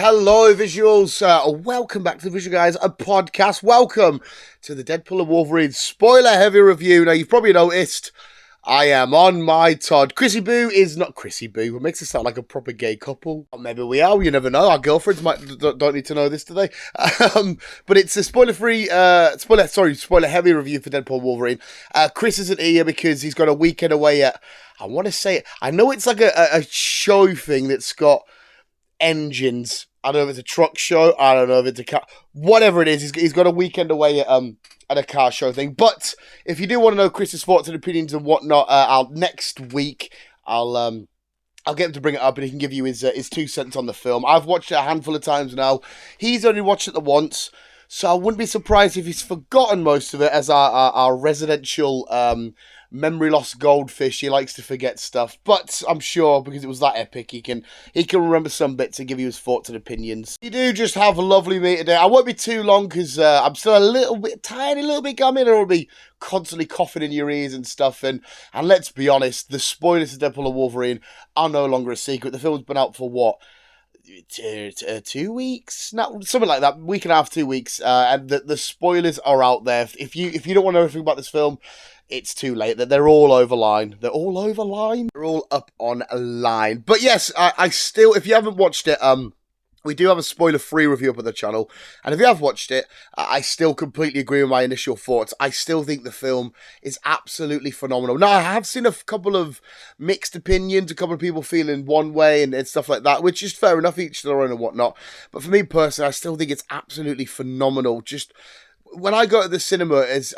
Hello, visuals. Welcome back to the Visual Guys, a podcast. Welcome to the Deadpool and Wolverine spoiler-heavy review. Now, you've probably noticed I am on my Todd. Chrissy Boo is not Chrissy Boo. It makes it sound like a proper gay couple. Or maybe we are. You never know. Our girlfriends don't need to know this today. But it's a spoiler-free, spoiler-heavy review for Deadpool and Wolverine. Chris isn't here because he's got a weekend away at, I want to say it. I know it's like a show thing that's got engines. I don't know if it's a truck show. I don't know if it's a car. Whatever it is, he's got a weekend away at a car show thing. But if you do want to know Chris's thoughts and opinions and whatnot, next week I'll get him to bring it up and he can give you his 2 cents on the film. I've watched it a handful of times now. He's only watched it the once, so I wouldn't be surprised if he's forgotten most of it as our residential memory loss goldfish. He likes to forget stuff, but I'm sure because it was that epic, he can remember some bits and give you his thoughts and opinions. You do just have a lovely me today. I won't be too long because I'm still a tiny little bit gummy, and I'll be constantly coughing in your ears and stuff. And let's be honest, the spoilers of Deadpool and Wolverine are no longer a secret. The film's been out for what? 2 weeks? No, something like that. Week and a half, 2 weeks. And the spoilers are out there. If you don't want to know anything about this film, it's too late. They're all over line. They're all over line. They're all up on a line. But yes, I still, if you haven't watched it, we do have a spoiler-free review up on the channel. And if you have watched it, I still completely agree with my initial thoughts. I still think the film is absolutely phenomenal. Now, I have seen a couple of mixed opinions, a couple of people feeling one way and stuff like that, which is fair enough, each their own and whatnot. But for me personally, I still think it's absolutely phenomenal. Just when I go to the cinema as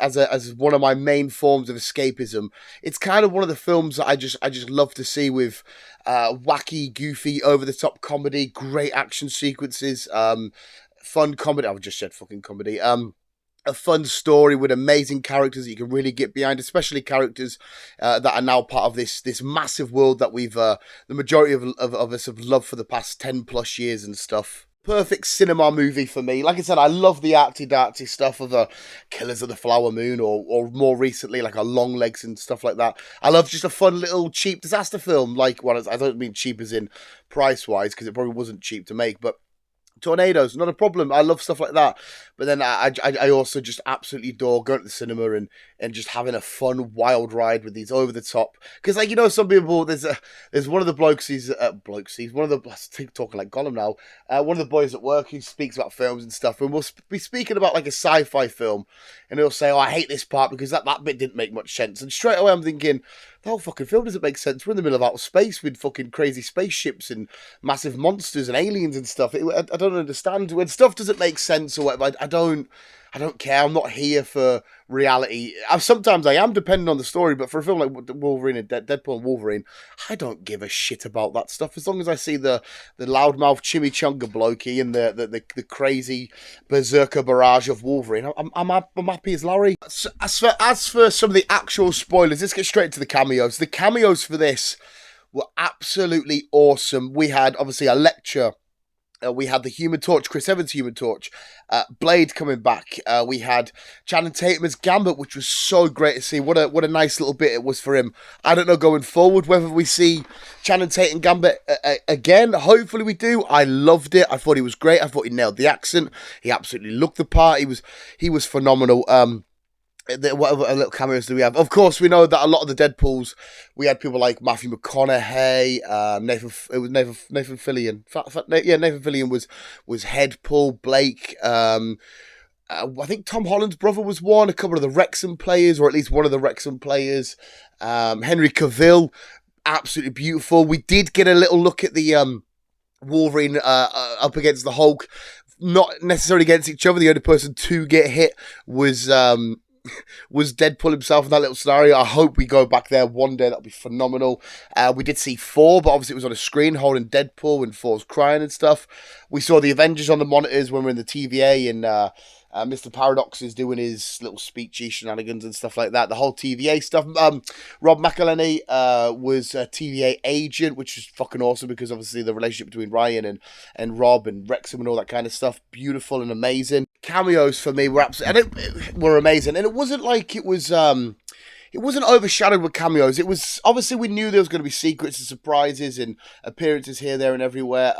one of my main forms of escapism, it's kind of one of the films that I just love to see, with wacky, goofy, over-the-top comedy, great action sequences, fun comedy. I've just said fucking comedy. A fun story with amazing characters that you can really get behind, especially characters that are now part of this massive world that we've the majority of us have loved for the past 10 plus years and stuff. Perfect cinema movie for me. Like I said, I love the artsy-dartsy stuff of Killers of the Flower Moon, or more recently, like Long Legs and stuff like that. I love just a fun little cheap disaster film. Like, well, I don't mean cheap as in price-wise, because it probably wasn't cheap to make, but tornadoes, not a problem. I love stuff like that. But then I also just absolutely adore going to the cinema and just having a fun, wild ride with these over the top. Because, like, you know, some people, there's one of the blokes, he's one of the, talking like Gollum now, one of the boys at work who speaks about films and stuff, and we'll be speaking about like a sci-fi film, and he'll say, oh, I hate this part because that bit didn't make much sense. And straight away I'm thinking, the whole fucking film doesn't make sense. We're in the middle of outer space with fucking crazy spaceships and massive monsters and aliens and stuff. I don't understand. When stuff doesn't make sense or whatever, I don't care. I'm not here for reality. Sometimes I am, depending on the story, but for a film like Wolverine and Deadpool and Wolverine, I don't give a shit about that stuff. As long as I see the loudmouth chimichanga blokey and the crazy berserker barrage of Wolverine, I'm happy as Larry. As for some of the actual spoilers, let's get straight to the cameos. The cameos for this were absolutely awesome. We had, obviously, a lecture. We had the Human Torch, Chris Evans' Human Torch, Blade coming back. We had Channing Tatum as Gambit, which was so great to see. What a nice little bit it was for him. I don't know going forward whether we see Channing Tatum Gambit again. Hopefully we do. I loved it. I thought he was great. I thought he nailed the accent. He absolutely looked the part. He was phenomenal. What other little cameos do we have? Of course, we know that a lot of the Deadpools, we had people like Matthew McConaughey, Nathan Fillion. Nathan Fillion was Headpool, Blake. I think Tom Holland's brother was one. A couple of the Wrexham players, or at least one of the Wrexham players. Henry Cavill, absolutely beautiful. We did get a little look at the Wolverine up against the Hulk. Not necessarily against each other. The only person to get hit was Deadpool himself in that little scenario. I hope we go back there one day. That'll be phenomenal. We did see Thor, but obviously it was on a screen holding Deadpool and Thor's crying and stuff. We saw the Avengers on the monitors when we were in the TVA, and Mr. Paradox is doing his little speechy shenanigans and stuff like that. The whole TVA stuff. Rob McElhenney was a TVA agent, which is fucking awesome because obviously the relationship between Ryan and Rob and Wrexham and all that kind of stuff, beautiful and amazing. Cameos for me were were amazing, and it wasn't like it wasn't overshadowed with cameos. It was obviously we knew there was going to be secrets and surprises and appearances here, there, and everywhere.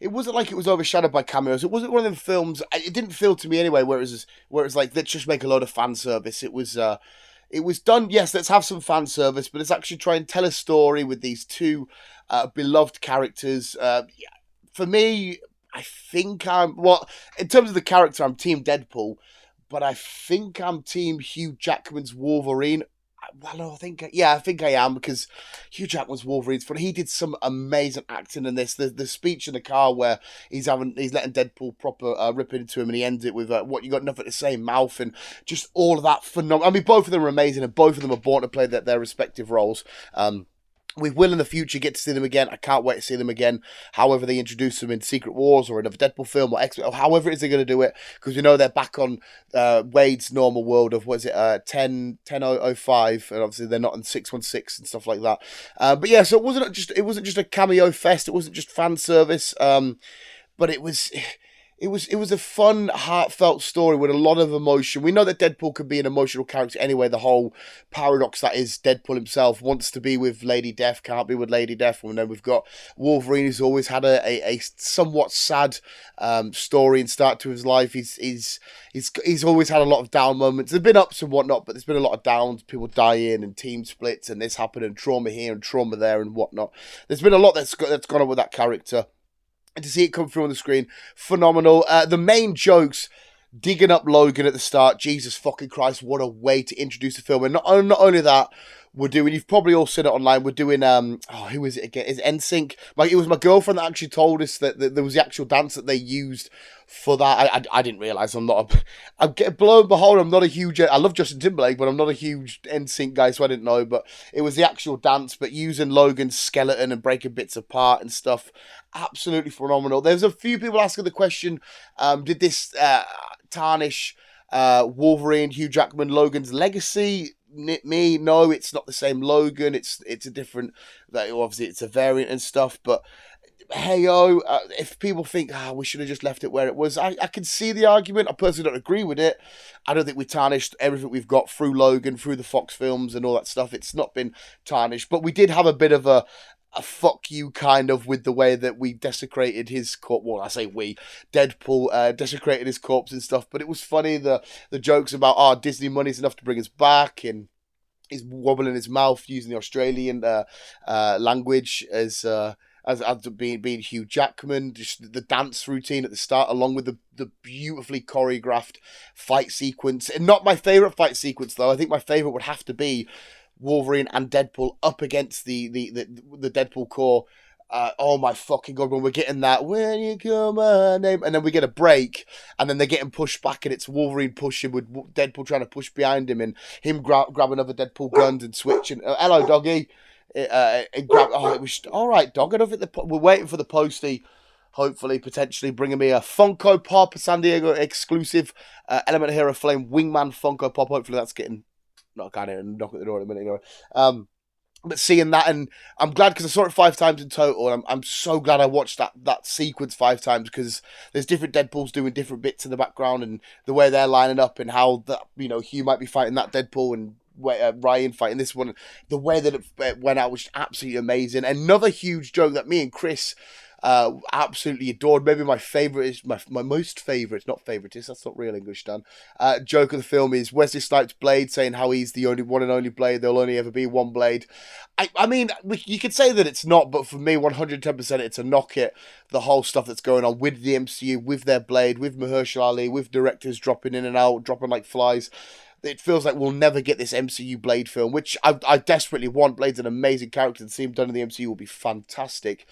it wasn't like it was overshadowed by cameos. It wasn't one of them films. It didn't feel to me anyway where it was like, let's just make a load of fan service. It was done. Yes, let's have some fan service, but let's actually try and tell a story with these two beloved characters. For me, I think in terms of the character, I'm Team Deadpool, but I think I'm Team Hugh Jackman's Wolverine. Well, I think I am, because Hugh Jackman's Wolverine's funny. He did some amazing acting in this. The speech in the car where he's letting Deadpool proper rip into him, and he ends it with "What, you got nothing to say, mouth," and just all of that phenomenal. I mean, both of them are amazing, and both of them are born to play their respective roles. We will in the future get to see them again. I can't wait to see them again. However they introduce them in Secret Wars or another Deadpool film or X, or however it is they're going to do it, because we know they're back on Wade's normal world of, 10.05, and obviously they're not in 616 and stuff like that. But yeah, so it wasn't just a cameo fest. It wasn't just fan service. But it was a fun, heartfelt story with a lot of emotion. We know that Deadpool can be an emotional character anyway. The whole paradox that is Deadpool himself wants to be with Lady Death, can't be with Lady Death. And then we've got Wolverine, who's always had a somewhat sad story and start to his life. He's always had a lot of down moments. There've been ups and whatnot, but there's been a lot of downs, people dying and team splits and this happened and trauma here and trauma there and whatnot. There's been a lot that's gone on with that character. And to see it come through on the screen, phenomenal. The main jokes, digging up Logan at the start. Jesus fucking Christ, what a way to introduce the film. And not only that, you've probably all seen it online, we're doing, who is it again? Is it NSYNC? It was my girlfriend that actually told us that there was the actual dance that they used for that. I didn't realise. I'm getting blown behold, I'm not a huge, I love Justin Timberlake, but I'm not a huge NSYNC guy, so I didn't know. But it was the actual dance, but using Logan's skeleton and breaking bits apart and stuff. Absolutely phenomenal. There's a few people asking the question, did this tarnish Wolverine, Hugh Jackman, Logan's legacy? No, it's not the same Logan. It's a different, obviously it's a variant and stuff, but hey-o, if people think, we should have just left it where it was, I can see the argument. I personally don't agree with it. I don't think we tarnished everything we've got through Logan, through the Fox films and all that stuff. It's not been tarnished, but we did have a bit of a fuck you kind of with the way that we desecrated his corpse. Well, I say Deadpool desecrated his corpse and stuff, but it was funny, the jokes about, Disney money's enough to bring us back, and he's wobbling his mouth using the Australian language as being Hugh Jackman. Just the dance routine at the start, along with the beautifully choreographed fight sequence. And not my favourite fight sequence, though. I think my favourite would have to be Wolverine and Deadpool up against the Deadpool core. Oh my fucking god, when we're getting that "when you call my name," and then we get a break, and then they're getting pushed back, and it's Wolverine pushing with Deadpool trying to push behind him, and him grabbing other Deadpool guns and switching. Hello, doggy. It was all right, dog. I don't think we're waiting for the postie. Hopefully, potentially bringing me a Funko Pop, a San Diego exclusive Element Hero Flame Wingman Funko Pop. Hopefully, that's getting. Not kind of knock at the door in a minute anyway. But seeing that, and I'm glad because I saw it 5 times in total, and I'm so glad I watched that sequence 5 times, because there's different Deadpools doing different bits in the background, and the way they're lining up, and how that Hugh might be fighting that Deadpool and Ryan fighting this one. The way that it went out was absolutely amazing. Another huge joke that me and Chris absolutely adored. Maybe my favourite is my most favourite, not favouriteist, that's not real English, Dan. Joke of the film is Wesley Snipes' Blade, saying how he's the only one and only Blade, there'll only ever be one Blade. I mean, you could say that it's not, but for me, 110% it's a knock at the whole stuff that's going on with the MCU, with their Blade, with Mahershala Ali, with directors dropping in and out, dropping like flies. It feels like we'll never get this MCU Blade film, which I desperately want. Blade's an amazing character, and to see him done in the MCU will be fantastic.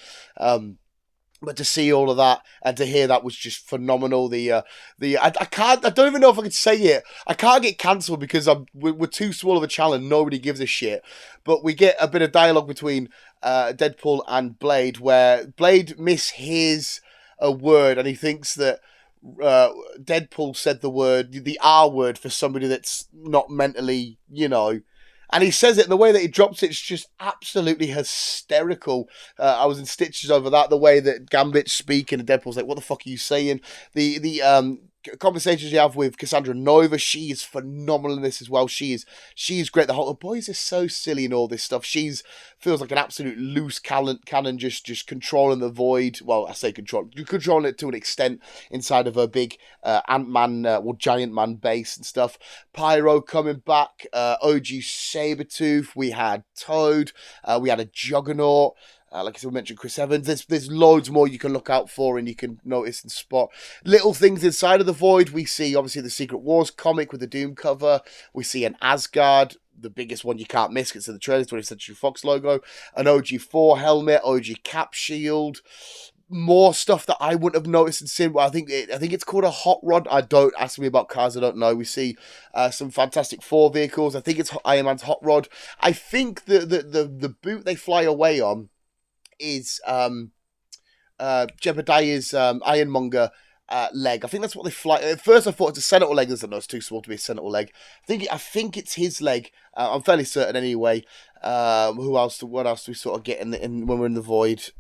But to see all of that and to hear that was just phenomenal. I don't even know if I could say it. I can't get cancelled because we're too small of a channel and nobody gives a shit. But we get a bit of dialogue between Deadpool and Blade, where Blade mishears a word and he thinks that Deadpool said the R word for somebody that's not mentally, and he says it, and the way that he drops it's just absolutely hysterical. I was in stitches over that, the way that Gambit's speaking, and Deadpool's like, what the fuck are you saying? The conversations you have with Cassandra Nova, she is phenomenal in this as well. She's great. The boys are so silly and all this stuff. She's feels like an absolute loose cannon, just controlling the void. Well, I say controlling it to an extent inside of her big Ant-Man, Giant Man base and stuff. Pyro coming back, OG Sabretooth. We had Toad. We had a Juggernaut. Like I said, we mentioned Chris Evans. There's loads more you can look out for and you can notice and spot. Little things inside of the void. We see, obviously, the Secret Wars comic with the Doom cover. We see an Asgard, the biggest one you can't miss. It's in the trailer, 20th Century Fox logo. An OG4 helmet, OG cap shield. More stuff that I wouldn't have noticed and seen. I think it's called a hot rod. Don't ask me about cars. I don't know. We see some Fantastic Four vehicles. I think it's Iron Man's hot rod. I think the boot they fly away on is Jebediah's Ironmonger leg. I think that's what they fly. At first, I thought it's a senator leg. No, it's too small to be a senator leg. I think it's his leg. I'm fairly certain anyway. What else do we sort of get in when we're in the void?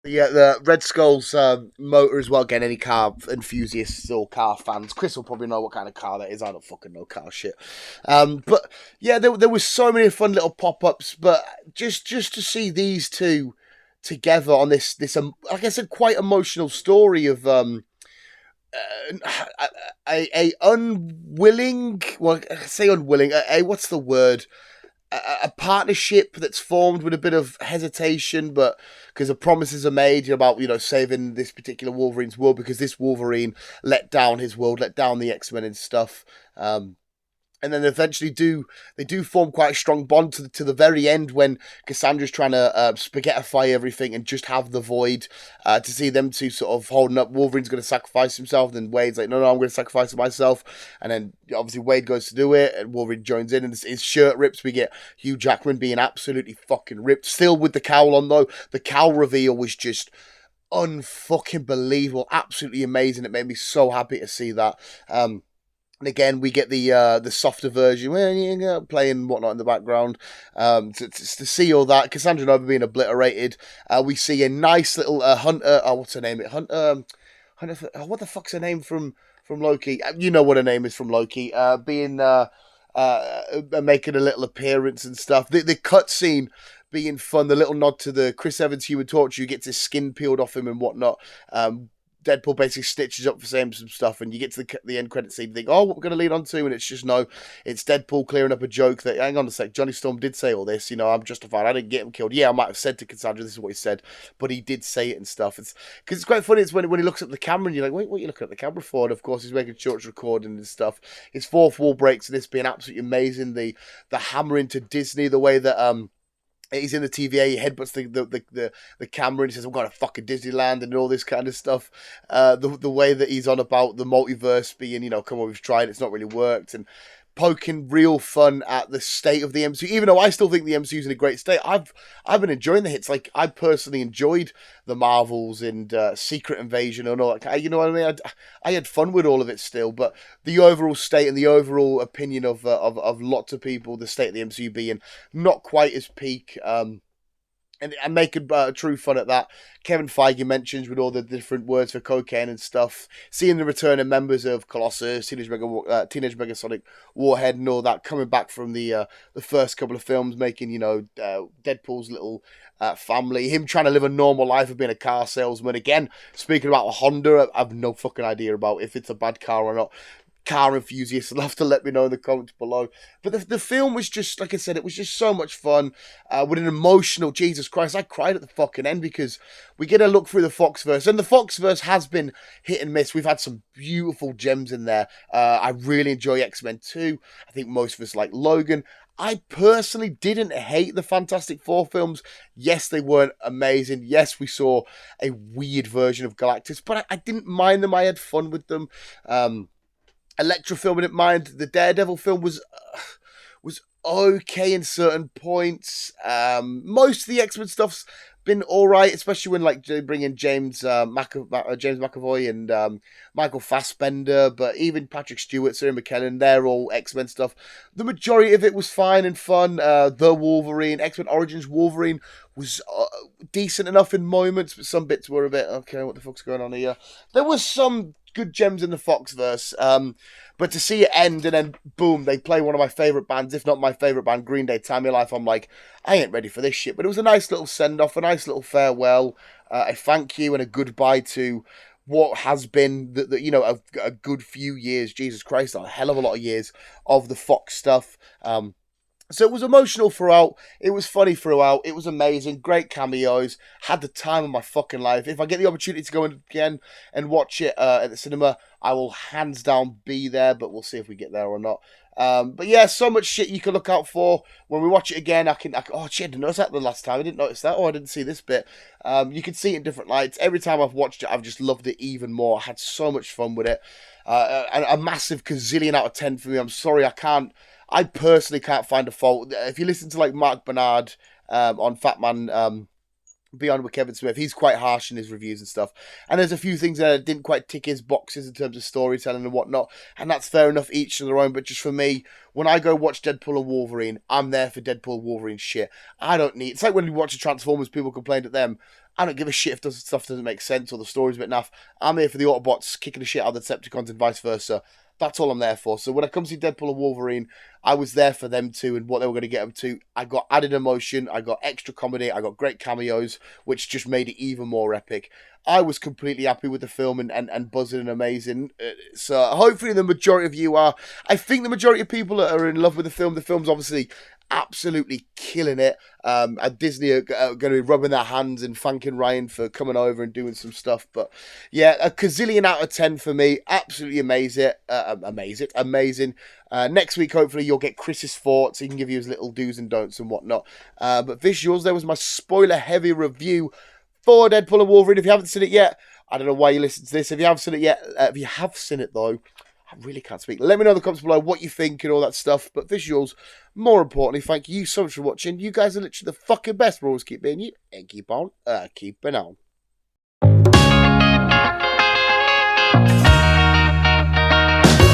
Yeah, the Red Skull's motor as well. Again, any car enthusiasts or car fans, Chris will probably know what kind of car that is. I don't fucking know car shit. But yeah, there was so many fun little pop-ups. But just to see these two together on this like I said, quite emotional story of a unwilling, well, I say unwilling, what's the word? A partnership that's formed with a bit of hesitation, but because the promises are made about, saving this particular Wolverine's world, because this Wolverine let down his world, let down the X-Men and stuff. And then eventually they do form quite a strong bond to the very end when Cassandra's trying to spaghettify everything and just have the void, to see them two sort of holding up. Wolverine's going to sacrifice himself, and then Wade's like, no, I'm going to sacrifice myself. And then obviously Wade goes to do it, and Wolverine joins in, and his shirt rips. We get Hugh Jackman being absolutely fucking ripped. Still with the cowl on, though. The cowl reveal was just unfucking believable. Absolutely amazing. It made me so happy to see that. And again, we get the softer version playing and whatnot in the background. To see all that, Cassandra Nova being obliterated. We see a nice little Hunter. What's her name? Hunter. What the fuck's her name from Loki? You know what her name is from Loki. Being making a little appearance and stuff. The cutscene being fun. The little nod to the Chris Evans Human Torch, who gets his skin peeled off him and whatnot. Deadpool basically stitches up for saying some stuff, and you get to the end credit scene and think, what we're going to lead on to, and it's just, no, it's Deadpool clearing up a joke that, hang on a sec, Johnny Storm did say all this, I'm justified, I didn't get him killed. Yeah, I might have said to Cassandra, this is what he said, but he did say it and stuff. Because it's quite funny, it's when he looks at the camera, and you're like, wait, what are you looking at the camera for? And of course, he's making sure it's recording and stuff. His fourth wall breaks, and this being absolutely amazing, the hammer into Disney, the way that, he's in the TVA, he headbutts the camera and he says, I'm going to fucking Disneyland and all this kind of stuff. The way that he's on about the multiverse being, come on, we've tried, it's not really worked. And poking real fun at the state of the MCU, even though I still think the MCU's in a great state. I've been enjoying the hits. Like, I personally enjoyed the Marvels and Secret Invasion and all that. You know what I mean? I had fun with all of it still, but the overall state and the overall opinion of lots of people, the state of the MCU being not quite as peak. And making true fun at that. Kevin Feige mentions with all the different words for cocaine and stuff. Seeing the returning members of Colossus, Teenage Megasonic Warhead and all that coming back from the first couple of films, making, Deadpool's little family. Him trying to live a normal life of being a car salesman. Again, speaking about a Honda, I have no fucking idea about if it's a bad car or not. Car enthusiasts will have to let me know in the comments below. But the film was just, like I said, it was just so much fun. With an emotional, Jesus Christ, I cried at the fucking end because we get a look through the Foxverse. And the Foxverse has been hit and miss. We've had some beautiful gems in there. I really enjoy X-Men 2. I think most of us like Logan. I personally didn't hate the Fantastic Four films. Yes, they weren't amazing. Yes, we saw a weird version of Galactus. But I didn't mind them. I had fun with them. Electro film, I didn't mind. The Daredevil film was okay in certain points. Most of the X-Men stuff's been all right, especially when they bring in James McAvoy and Michael Fassbender, but even Patrick Stewart, Sarah McKellen, they're all X-Men stuff. The majority of it was fine and fun. The Wolverine, X-Men Origins Wolverine was decent enough in moments, but some bits were a bit, okay, what the fuck's going on here? There was some good gems in the Foxverse. But to see it end and then boom, they play one of my favourite bands, if not my favourite band, Green Day, Time of Your Life. I'm like, I ain't ready for this shit. But it was a nice little send off, a nice little farewell, a thank you and a goodbye to what has been a good few years. Jesus Christ, a hell of a lot of years of the Fox stuff. So it was emotional throughout. It was funny throughout. It was amazing. Great cameos. Had the time of my fucking life. If I get the opportunity to go in again and watch it at the cinema, I will hands down be there, but we'll see if we get there or not. But yeah, so much shit you can look out for. When we watch it again, I can oh shit, I didn't notice that the last time. I didn't notice that. Oh, I didn't see this bit. You can see it in different lights. Every time I've watched it, I've just loved it even more. I had so much fun with it. And a massive gazillion out of 10 for me. I'm sorry, I personally can't find a fault. If you listen to like Mark Bernard on Fat Man Beyond with Kevin Smith, he's quite harsh in his reviews and stuff. And there's a few things that didn't quite tick his boxes in terms of storytelling and whatnot. And that's fair enough, each to their own. But just for me, when I go watch Deadpool and Wolverine, I'm there for Deadpool and Wolverine shit. I don't need... It's like when we watch the Transformers, people complained at them. I don't give a shit if stuff doesn't make sense or the story's a bit naff. I'm here for the Autobots kicking the shit out of the Decepticons and vice versa. That's all I'm there for. So when I come to Deadpool and Wolverine, I was there for them too and what they were going to get them to. I got added emotion, I got extra comedy, I got great cameos, which just made it even more epic. I was completely happy with the film and buzzing and amazing. So hopefully the majority of you are. I think the majority of people are in love with the film. The film's obviously absolutely killing it. And Disney are going to be rubbing their hands and thanking Ryan for coming over and doing some stuff. But yeah, a gazillion out of 10 for me. Absolutely amazing. Next week, hopefully, you'll get Chris's thoughts. He can give you his little do's and don'ts and whatnot. But visuals, there was my spoiler-heavy review for Deadpool and Wolverine. If you haven't seen it yet, I don't know why you listen to this. If you have seen it yet, if you have seen it though, I really can't speak. Let me know in the comments below what you think and all that stuff. But visuals, more importantly, thank you so much for watching. You guys are literally the fucking best. We'll always keep being you and keep on keeping on.